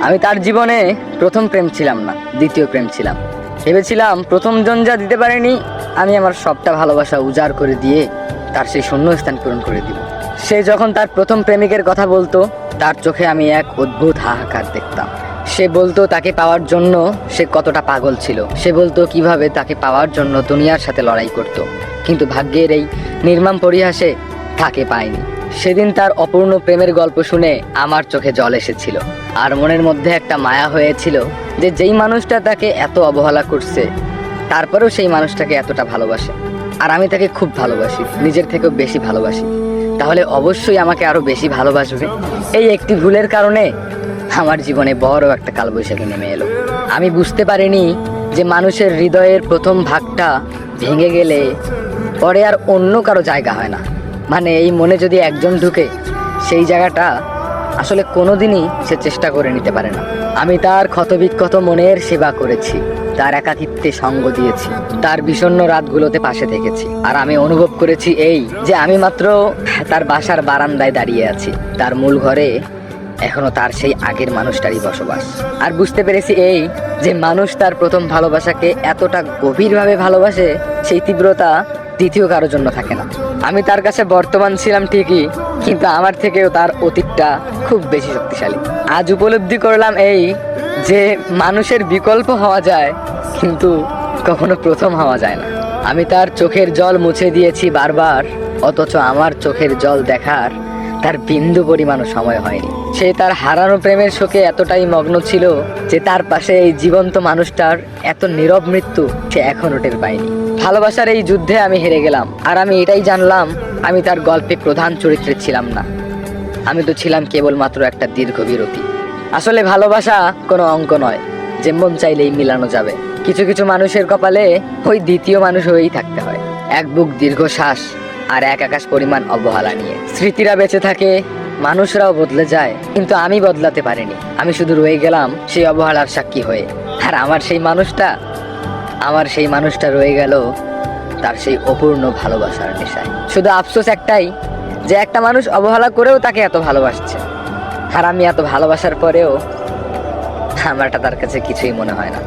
আমি তার জীবনে প্রথম প্রেম ছিলাম না, দ্বিতীয় প্রেম ছিলাম। ভেবেছিলাম প্রথম জন যা দিতে পারেনি, আমি আমার সবটা ভালোবাসা উজাড় করে দিয়ে তার সেই শূন্যস্থান পূরণ করে দিব। সে যখন তার প্রথম প্রেমিকের কথা বলতো, তার চোখে আমি এক অদ্ভুত হাহাকার দেখতাম। সে বলতো তাকে পাওয়ার জন্য সে কতটা পাগল ছিল। সে বলতো কিভাবে তাকে পাওয়ার জন্য দুনিয়ার সাথে লড়াই করত, কিন্তু ভাগ্যের এই নির্মম পরিহাসে তাকে পায়নি। সেদিন তার অপূর্ণ প্রেমের গল্প শুনে আমার চোখে জল এসেছিল, আর মনের মধ্যে একটা মায়া হয়েছিল যে যেই মানুষটা তাকে এত অবহেলা করছে, তারপরেও সেই মানুষটাকে এতটা ভালোবাসে। আর আমি তাকে খুব ভালোবাসি, নিজের থেকেও বেশি ভালোবাসি। তাহলে অবশ্যই আমাকে আরো বেশি ভালোবাসবে। এই একটি ভুলের কারণে আমার জীবনে বড় একটা কালবৈশাখী নেমে এলো। আমি বুঝতে পারিনি যে মানুষের হৃদয়ের প্রথম ভাগটা ভেঙে গেলে পরে আর অন্য কারো জায়গা হয় না। মানে এই মনে যদি একজন ঢুকে, সেই জায়গাটা আসলে কোনোদিনই সে চেষ্টা করে নিতে পারে না। আমি তার ক্ষতবিক্ষত মনের সেবা করেছি, তার একাকিত্বে সঙ্গ দিয়েছি, তার বিষণ্ণ রাতগুলোতে পাশে থেকেছি। আর আমি অনুভব করেছি এই যে আমি মাত্র তার বাসার বারান্দায় দাঁড়িয়ে আছি, তার মূল ঘরে এখনো তার সেই আগের মানুষটারই বসবাস। আর বুঝতে পেরেছি এই যে মানুষ তার প্রথম ভালোবাসাকে এতটা গভীরভাবে ভালোবাসে, সেই তীব্রতা দ্বিতীয় কারোর জন্য থাকে না। আমি তার কাছে বর্তমান ছিলাম ঠিকই, কিন্তু আমার থেকেও তার অতীতটা খুব বেশি শক্তিশালী। আজ উপলব্ধি করলাম এই যে মানুষের বিকল্প হওয়া যায়, কিন্তু কখনো প্রথম হওয়া যায় না। আমি তার চোখের জল মুছে দিয়েছি বারবার, অথচ আমার চোখের জল দেখার তার বিন্দু পরিমাণও সময় হয়নি। সে তার হারানো প্রেমের শোকে এতটাই মগ্ন ছিল যে তার পাশে এই জীবন্ত মানুষটার এত নীরব মৃত্যু সে এখনো টের পায়নি। ভালোবাসার এই যুদ্ধে আমি হেরে গেলাম, আর আমি এটাই জানলাম আমি তার গল্পে প্রধান চরিত্রে ছিলাম না। আমি তো ছিলাম কেবলমাত্র একটা দীর্ঘ বিরতি। আসলে ভালোবাসা কোনো অঙ্ক নয় যে মন চাইলেই মিলানো যাবে। কিছু কিছু মানুষের কপালে ওই দ্বিতীয় মানুষ হয়েই থাকতে হয়, এক বুক দীর্ঘশ্বাস আর এক আকাশ পরিমাণ অবহেলা নিয়ে। স্মৃতিরা বেঁচে থাকে, মানুষরাও বদলে যায়, কিন্তু আমি বদলাতে পারিনি। আমি শুধু রয়ে গেলাম সেই অবহেলার সাক্ষী হয়ে। আর আমার সেই মানুষটা রয়ে গেল তার সেই অপূর্ণ ভালোবাসার নেশায়। শুধু আফসোস একটাই যে একটা মানুষ অবহেলা করেও তাকে এত ভালোবাসছে, আর আমি এত ভালোবাসার পরেও আমারটা তার কাছে কিছুই মনে হয় না।